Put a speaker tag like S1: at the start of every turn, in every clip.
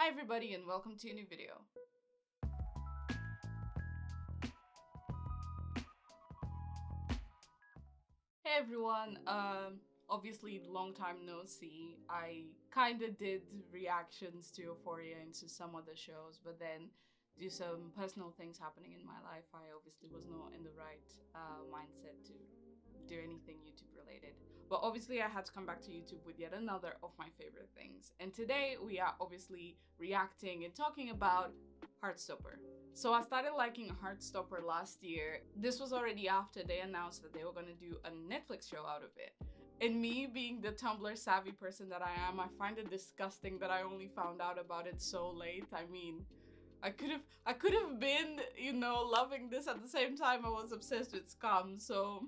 S1: Hi everybody and welcome to a new video. Hey everyone, obviously long time no see. I kinda did reactions to Euphoria and to some other shows, but then due to some personal things happening in my life, I obviously was not in the right mindset to do anything YouTube related. But obviously I had to come back to YouTube with yet another of my favorite things. And today we are obviously reacting and talking about Heartstopper. So I started liking Heartstopper last year. This was already after they announced that they were gonna do a Netflix show out of it. And me being the Tumblr savvy person that I am, I find it disgusting that I only found out about it so late. I mean, I could have been, you know, loving this at the same time I was obsessed with Scum. So,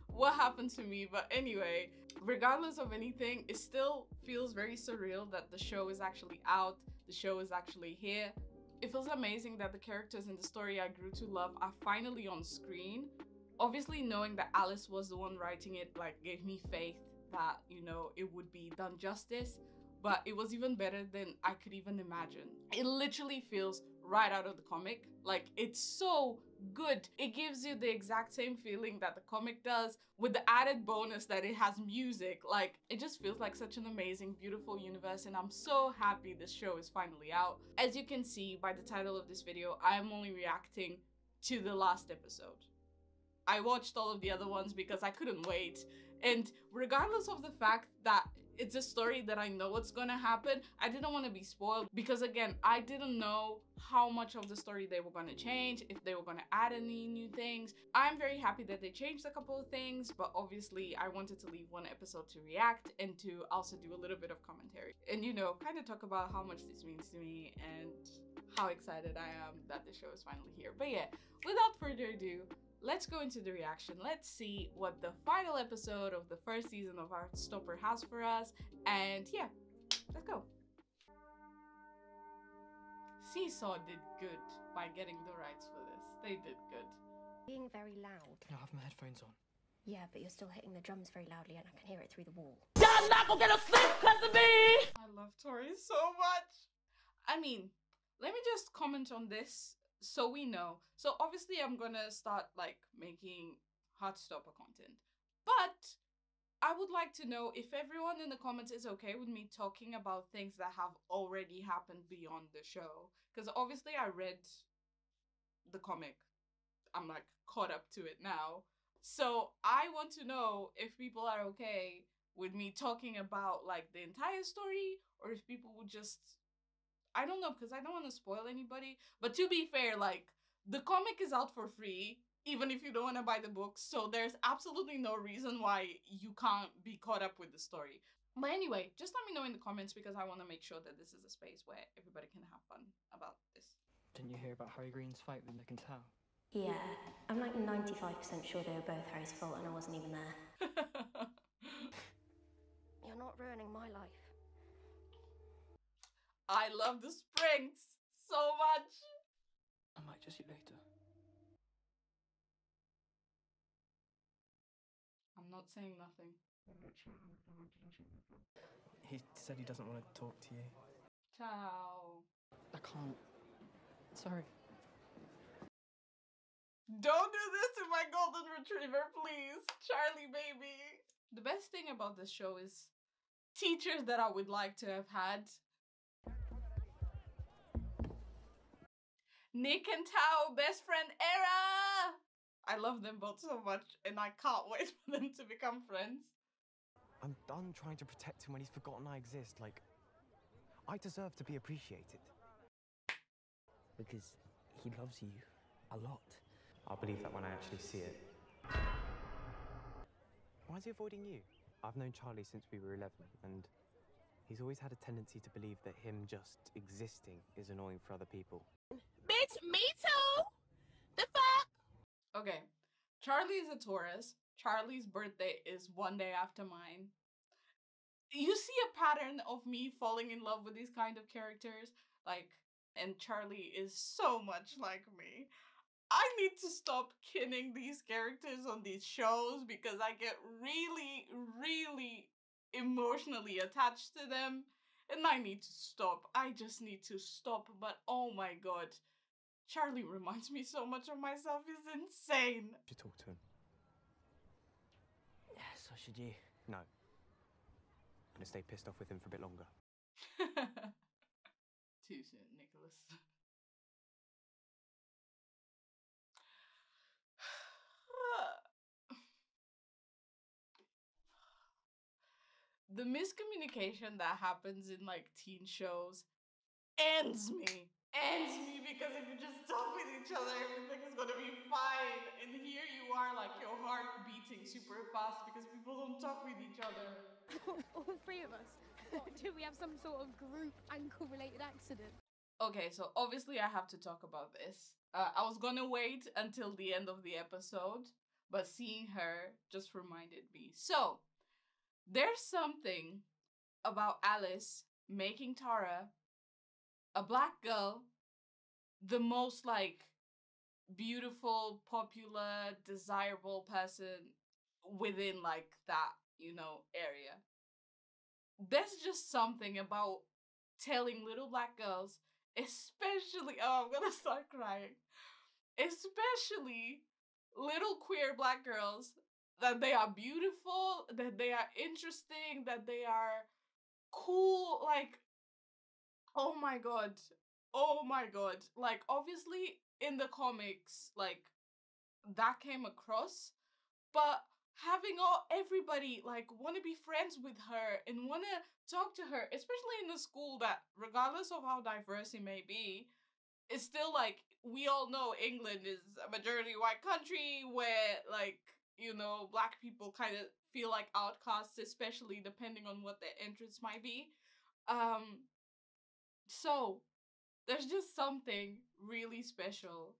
S1: what happened to me? But anyway, regardless of anything, it still feels very surreal that the show is actually out. The show is actually here. It feels amazing that the characters in the story I grew to love are finally on screen. Obviously, knowing that Alice was the one writing it, like, gave me faith that, you know, it would be done justice. But it was even better than I could even imagine. It literally feels right out of the comic. Like, it's so good. It gives you the exact same feeling that the comic does, with the added bonus that it has music. Like, it just feels like such an amazing, beautiful universe, and I'm so happy this show is finally out. As you can see by the title of this video, I am only reacting to the last episode. I watched all of the other ones because I couldn't wait. And regardless of the fact that it's a story that I know what's gonna happen, I didn't want to be spoiled because, again, I didn't know how much of the story they were gonna change, if they were gonna add any new things. I'm very happy that they changed a couple of things, but obviously I wanted to leave one episode to react and to also do a little bit of commentary and, you know, kind of talk about how much this means to me and how excited I am that the show is finally here. But yeah, without further ado, let's go into the reaction. Let's see what the final episode of the first season of Heartstopper has for us. And yeah, let's go. Seesaw did good by getting the rights for this. They did good.
S2: Being very loud.
S3: Can I have my headphones on?
S2: Yeah, but you're still hitting the drums very loudly and I can hear it through the wall.
S1: Y'all not gonna get a sleep because of me! I love Tori so much. I mean, let me just comment on this so we know. So obviously I'm gonna start like making Heartstopper content, but I would like to know if everyone in the comments is okay with me talking about things that have already happened beyond the show, because obviously I read the comic. I'm like caught up to it now, so I want to know if people are okay with me talking about like the entire story, or if people would just, I don't know, because I don't want to spoil anybody. But to be fair, like, the comic is out for free, even if you don't want to buy the books, so there's absolutely no reason why you can't be caught up with the story. But anyway, just let me know in the comments, because I want to make sure that this is a space where everybody can have fun about this.
S3: Didn't you hear about Harry Green's fight with Nick and Tao?
S2: Yeah, I'm like 95% sure they were both Harry's fault and I wasn't even there. You're not ruining my life.
S1: I love the springs so much.
S3: I might just see you later.
S1: I'm not saying nothing.
S3: He said he doesn't want to talk to you.
S1: Ciao.
S3: I can't. Sorry.
S1: Don't do this to my golden retriever, please. Charlie, baby. The best thing about this show is teachers that I would like to have had. Nick and Tao, best friend era! I love them both so much, and I can't wait for them to become friends.
S4: I'm done trying to protect him when he's forgotten I exist. Like, I deserve to be appreciated.
S5: Because he loves you a lot.
S6: I'll believe that when I actually see it.
S4: Why is he avoiding you? I've known Charlie since we were 11, and he's always had a tendency to believe that him just existing is annoying for other people.
S7: Bitch, me too! The fuck?
S1: Okay, Charlie is a Taurus. Charlie's birthday is one day after mine. You see a pattern of me falling in love with these kind of characters, like, and Charlie is so much like me. I need to stop kinning these characters on these shows because I get really, really emotionally attached to them. And I need to stop. I just need to stop. But oh my god. Charlie reminds me so much of myself. He's insane.
S4: You should talk to him.
S5: Yes, so should you.
S4: No. I'm gonna stay pissed off with him for a bit longer.
S1: Too soon, Nicholas. The miscommunication that happens in like teen shows ends me. Ends me because if you just talk with each other, everything is gonna be fine. And here you are, like your heart beating super fast because people don't talk with each other.
S8: All three of us? Do we have some sort of group ankle-related accident?
S1: Okay, so obviously I have to talk about this. I was gonna wait until the end of the episode, but seeing her just reminded me. So, there's something about Alice making Tara, a black girl, the most like beautiful, popular, desirable person within like that, you know, area. There's just something about telling little black girls, especially, oh, I'm gonna start crying, especially little queer black girls, that they are beautiful, that they are interesting, that they are cool, like, oh my god. Oh my god. Like, obviously, in the comics, like, that came across, but having everybody, like, want to be friends with her and want to talk to her, especially in a school that, regardless of how diverse it may be, it's still, like, we all know England is a majority white country where, like, you know, black people kind of feel like outcasts, especially depending on what their interests might be. So, there's just something really special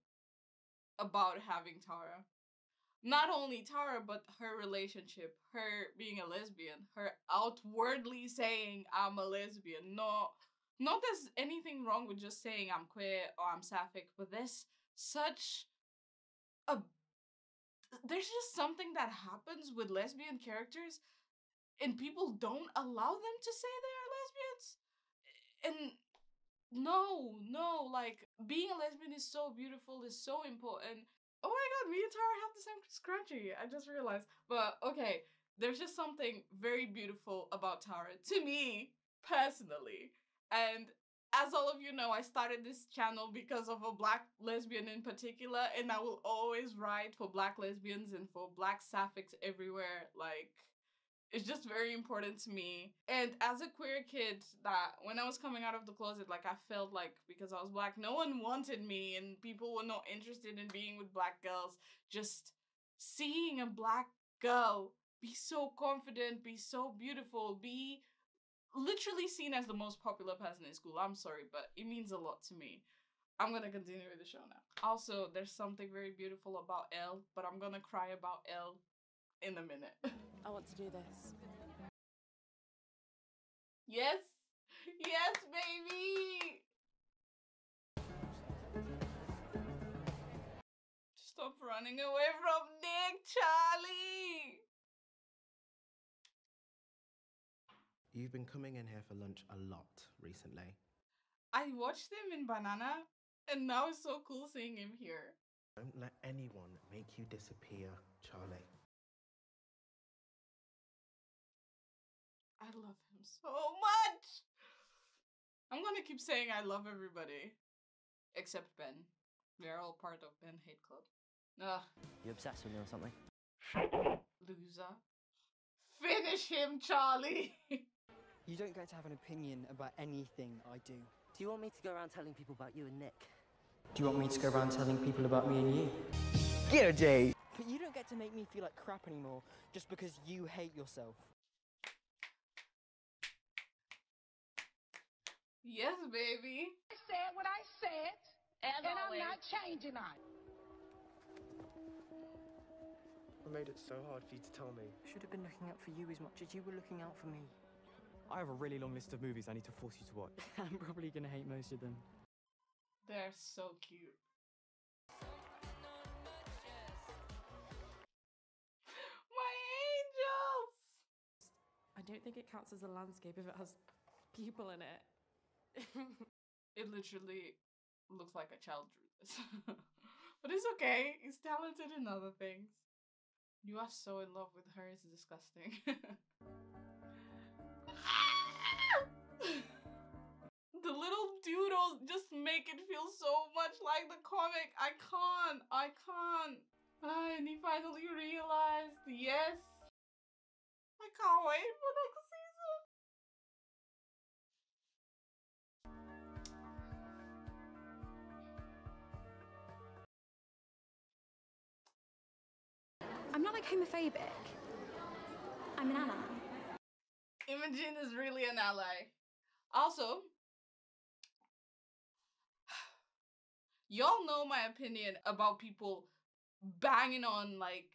S1: about having Tara. Not only Tara, but her relationship, her being a lesbian, her outwardly saying, I'm a lesbian. Not there's anything wrong with just saying I'm queer or I'm sapphic, but there's just something that happens with lesbian characters and people don't allow them to say they are lesbians. And no, like, being a lesbian is so beautiful, is so important. Oh my god, me and Tara have the same scrunchie, I just realized. But okay, there's just something very beautiful about Tara, to me, personally. And as all of you know, I started this channel because of a black lesbian in particular, and I will always write for black lesbians and for black sapphics everywhere. Like, it's just very important to me. And as a queer kid, that when I was coming out of the closet, like, I felt like because I was black, no one wanted me and people were not interested in being with black girls. Just seeing a black girl be so confident, be so beautiful, be literally seen as the most popular person in school. I'm sorry, but it means a lot to me. I'm gonna continue with the show now. Also, there's something very beautiful about Elle, but I'm gonna cry about Elle in a minute.
S8: I want to do this.
S1: Yes! Yes, baby! Stop running away from Nick, Charlie!
S9: You've been coming in here for lunch a lot recently.
S1: I watched him in Banana, and now it's so cool seeing him here.
S9: Don't let anyone make you disappear, Charlie.
S1: I love him so much! I'm gonna keep saying I love everybody. Except Ben. We're all part of Ben Hate Club. Ugh.
S5: You obsessed with me or something?
S1: Loser. Finish him, Charlie!
S3: You don't get to have an opinion about anything I do.
S5: Do you want me to go around telling people about you and Nick?
S3: Do you want me to go around telling people about me and you?
S5: Get a J!
S3: But you don't get to make me feel like crap anymore just because you hate yourself.
S1: Yes, baby.
S7: I said what I said,
S10: As
S7: and
S10: always.
S7: I'm not changing on it.
S3: I made it so hard for you to tell me. I should have been looking out for you as much as you were looking out for me.
S4: I have a really long list of movies I need to force you to watch.
S3: I'm probably gonna hate most of them.
S1: They're so cute. My angels!
S11: I don't think it counts as a landscape if it has
S10: people in it.
S1: It literally looks like a child drew this. But it's okay. He's talented in other things. You are so in love with her. It's disgusting. The little doodles just make it feel so much like the comic. I can't. And he finally realized, yes. I can't wait for next season.
S2: I'm not like homophobic. I'm an ally.
S1: Imogen is really an ally. Also, y'all know my opinion about people banging on like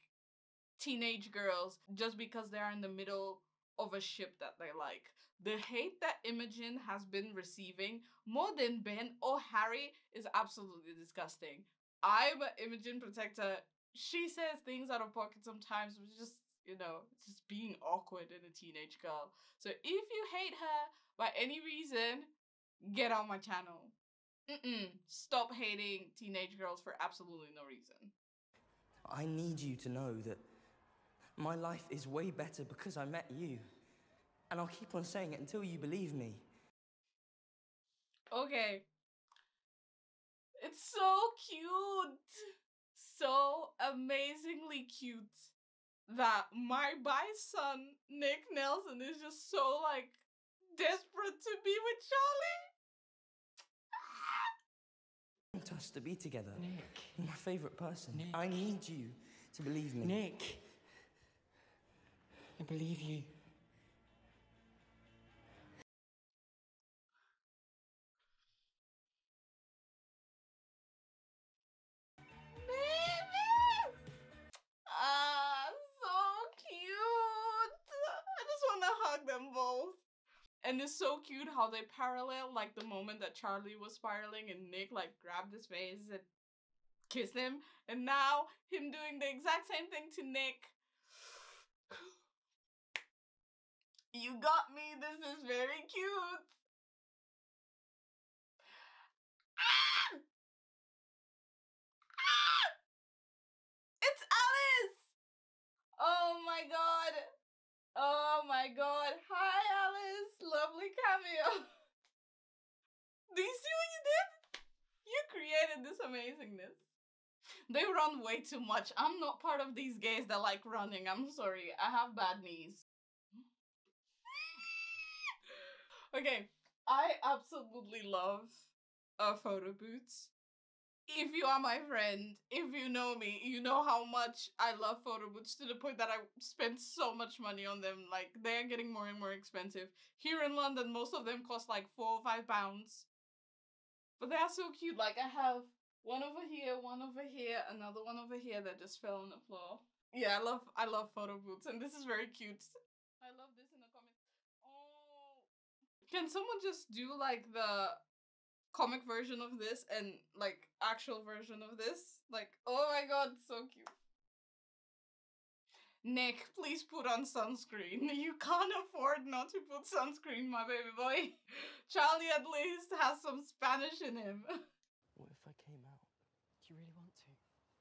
S1: teenage girls just because they are in the middle of a ship that they like. The hate that Imogen has been receiving more than Ben or Harry is absolutely disgusting. I'm an Imogen protector. She says things out of pocket sometimes, which just, you know, just being awkward in a teenage girl. So if you hate her by any reason, get on my channel. Stop hating teenage girls for absolutely no reason.
S5: I need you to know that my life is way better because I met you. And I'll keep on saying it until you believe me.
S1: Okay. It's so cute. So amazingly cute that my bi son, Nick Nelson, is just so like desperate to be with Charlie.
S5: I want us to be together.
S3: Nick.
S5: You're my favourite person.
S3: Nick.
S5: I need you to believe me.
S3: Nick. I believe you.
S1: So cute. I just want to hug them both. And it's so cute how they parallel like the moment that Charlie was spiraling and Nick like grabbed his face and kissed him, and now him doing the exact same thing to Nick. You got me. This is very cute. It's Alice! Oh my god. Oh my god. Hi, Alice. Lovely cameo. Do you see what you did? You created this amazingness. They run way too much. I'm not part of these gays that like running. I'm sorry. I have bad knees. Okay. I absolutely love photo booths. If you are my friend, if you know me, you know how much I love photo booths to the point that I spend so much money on them. Like, they're getting more and more expensive. Here in London, most of them cost like £4 or £5. But they are so cute. Like, I have one over here, another one over here that just fell on the floor. Yeah, I love photo booths, and this is very cute. I love this in the comments. Oh. Can someone just do like the comic version of this and like actual version of this? Like, oh my god, so cute. Nick, please put on sunscreen. You can't afford not to put sunscreen, my baby boy. Charlie at least has some Spanish in him.
S3: What if I came out? Do you really want to?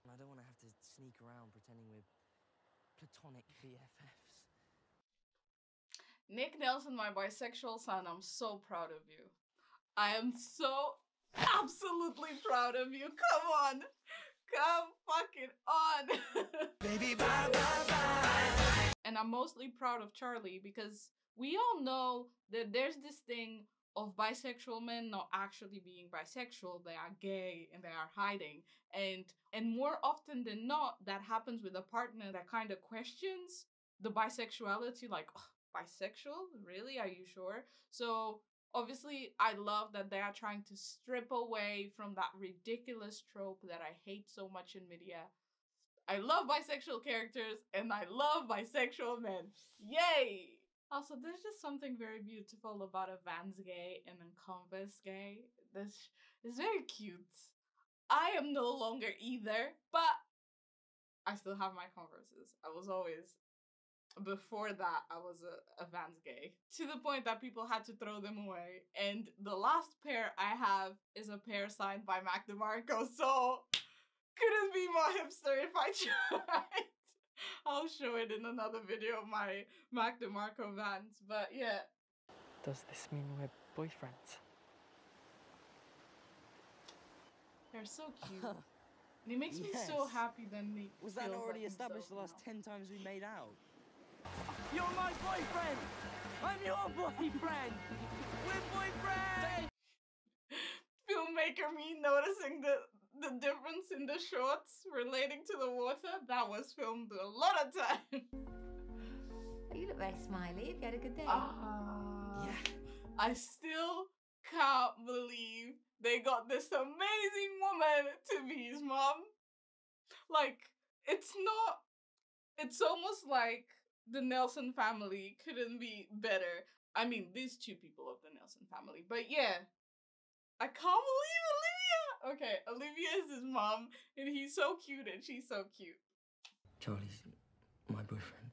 S5: I don't want to have to sneak around pretending we're platonic BFFs.
S1: Nick Nelson, my bisexual son, I'm so proud of you. I am so absolutely proud of you. Come on. Come fucking on.
S5: Baby, bye, bye, bye.
S1: And I'm mostly proud of Charlie because we all know that there's this thing of bisexual men not actually being bisexual. They are gay and they are hiding. And more often than not, that happens with a partner that kind of questions the bisexuality, like, oh, bisexual? Really? Are you sure? So obviously, I love that they are trying to strip away from that ridiculous trope that I hate so much in media. I love bisexual characters, and I love bisexual men. Yay! Also, there's just something very beautiful about a Vans gay and a Converse gay. This is very cute. I am no longer either, but I still have my Converses. I was always before that, I was a Vans gay. To the point that people had to throw them away. And the last pair I have is a pair signed by Mac DeMarco, so couldn't be more hipster if I tried. I'll show it in another video of my Mac DeMarco Vans, but yeah.
S3: Does this mean we're boyfriends?
S1: They're so cute. And it makes me so happy that Nick
S5: Was that
S1: feels
S5: already
S1: like
S5: established the
S1: himself
S5: last
S1: now.
S5: 10 times we made out? You're my boyfriend! I'm your boyfriend! We're boyfriends!
S1: Filmmaker me noticing the difference in the shorts relating to the water, that was filmed a lot of time.
S11: You look very smiley. Have you had a good day?
S5: Yeah.
S1: I still can't believe they got this amazing woman to be his mom. Like, it's almost like the Nelson family couldn't be better. I mean, these two people of the Nelson family. But yeah, I can't believe Olivia! Okay, Olivia is his mom, and he's so cute, and she's so cute.
S5: Charlie's my boyfriend.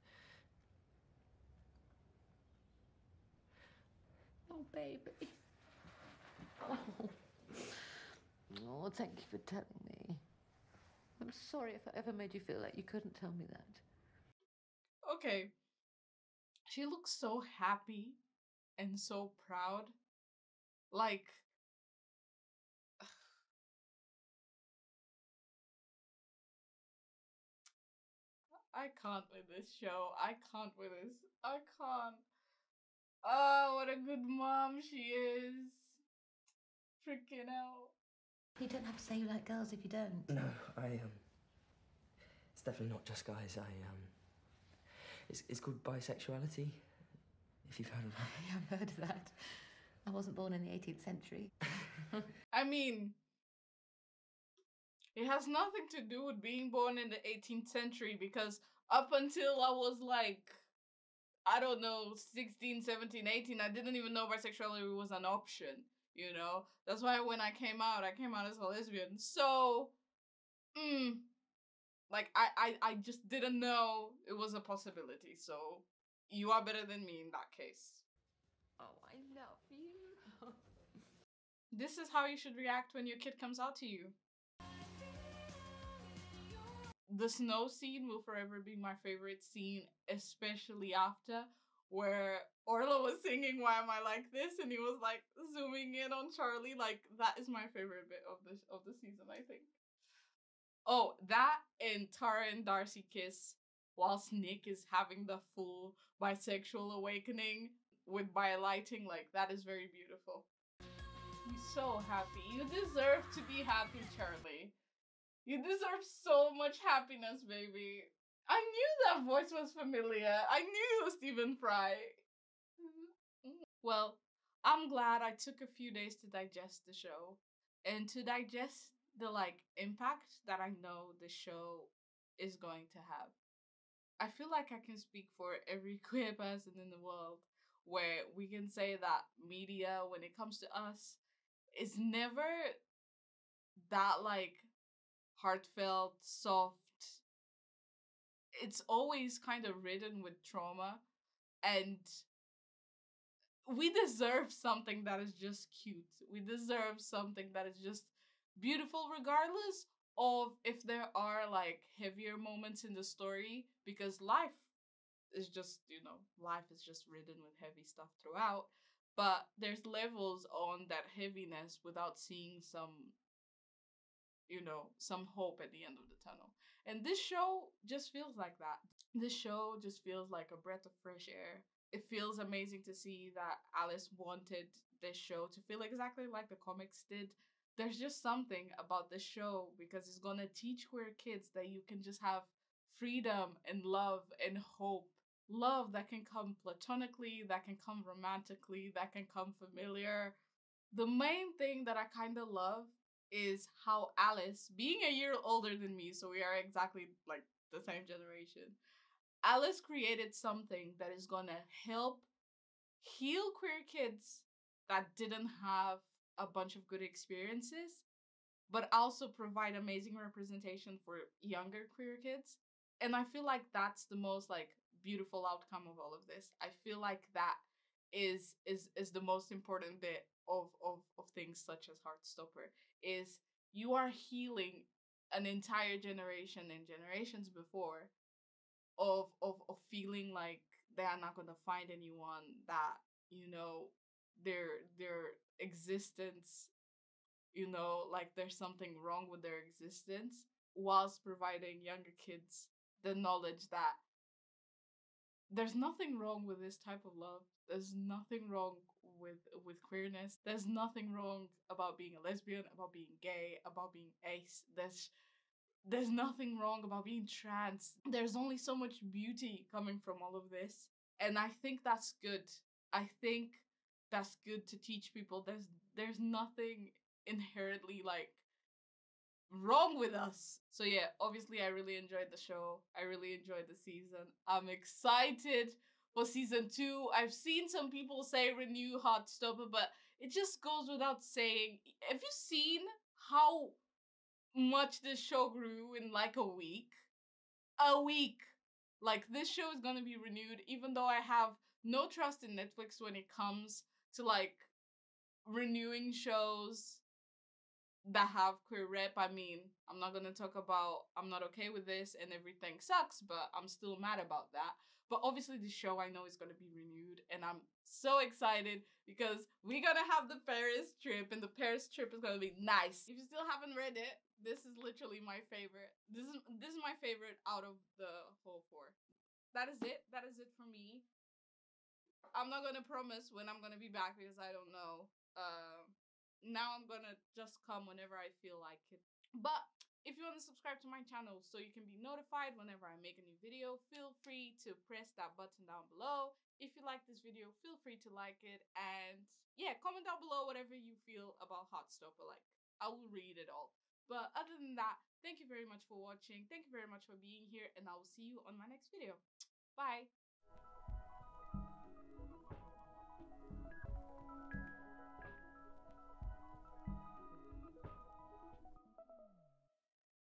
S11: Oh, baby. Oh, thank you for telling me. I'm sorry if I ever made you feel like you couldn't tell me that.
S1: Okay. She looks so happy and so proud. Like, I can't with this show. I can't with this. I can't. Oh, what a good mom she is. Freaking hell.
S11: You don't have to say you like girls if you don't.
S5: No, it's definitely not just guys. It's called bisexuality, if you've heard of that.
S11: Yeah, I've heard of that. I wasn't born in the 18th century.
S1: I mean, it has nothing to do with being born in the 18th century, because up until I was like, I don't know, 16, 17, 18, I didn't even know bisexuality was an option, you know? That's why when I came out as a lesbian. So, like, I just didn't know it was a possibility. So, you are better than me in that case.
S11: Oh, I love you.
S1: This is how you should react when your kid comes out to you. The snow scene will forever be my favorite scene, especially after where Orla was singing "Why Am I Like This?" and he was like zooming in on Charlie. Like, that is my favorite bit of the season, I think. Oh, that and Tara and Darcy kiss whilst Nick is having the full bisexual awakening with lighting, like, that is very beautiful. He's so happy. You deserve to be happy, Charlie. You deserve so much happiness, baby. I knew that voice was familiar. I knew it was Stephen Fry. Well, I'm glad I took a few days to digest the show and to digest the, like, impact that I know the show is going to have. I feel like I can speak for every queer person in the world where we can say that media, when it comes to us, is never that, like, heartfelt, soft. It's always kind of ridden with trauma, and we deserve something that is just cute. We deserve something that is just beautiful, regardless of if there are, like, heavier moments in the story, because life is just, life is just ridden with heavy stuff throughout, but there's levels on that heaviness without seeing some hope at the end of the tunnel. And this show just feels like that. This show just feels like a breath of fresh air. It feels amazing to see that Alice wanted this show to feel exactly like the comics did. There's just something about this show because it's gonna teach queer kids that you can just have freedom and love and hope. Love that can come platonically, that can come romantically, that can come familiar. The main thing that I kind of love is how Alice, being a year older than me, so we are exactly like the same generation, Alice created something that is gonna help heal queer kids that didn't have a bunch of good experiences, but also provide amazing representation for younger queer kids. And I feel like that's the most, like, beautiful outcome of all of this. I feel like that is the most important bit of things such as Heartstopper, is you are healing an entire generation and generations before of feeling like they are not gonna find anyone, that, you know, their existence, you know, like there's something wrong with their existence, whilst providing younger kids the knowledge that there's nothing wrong with this type of love. There's nothing wrong with queerness. There's nothing wrong about being a lesbian, about being gay, about being ace. There's nothing wrong about being trans. There's only so much beauty coming from all of this. And I think that's good. I think that's good to teach people there's nothing inherently like wrong with us. So yeah, obviously I really enjoyed the show. I really enjoyed the season. I'm excited for season 2. I've seen some people say renew Heartstopper, but it just goes without saying. Have you seen how much this show grew in like a week? A week. Like, this show is gonna be renewed, even though I have no trust in Netflix when it comes to like renewing shows that have queer rep. I mean, I'm not gonna talk about I'm not okay with this and everything sucks, but I'm still mad about that. But obviously the show I know is gonna be renewed, and I'm so excited because we're gonna have the Paris trip, and the Paris trip is gonna be nice. If you still haven't read it, this is literally my favorite. This is my favorite out of the whole 4. That is it. That is it for me. I'm not gonna promise when I'm gonna be back because I don't know. Now I'm gonna just come whenever I feel like it. But if you want to subscribe to my channel so you can be notified whenever I make a new video, feel free to press that button down below. If you like this video, feel free to like it. And yeah, comment down below whatever you feel about Heartstopper. Like, I will read it all. But other than that, thank you very much for watching. Thank you very much for being here, and I will see you on my next video. Bye!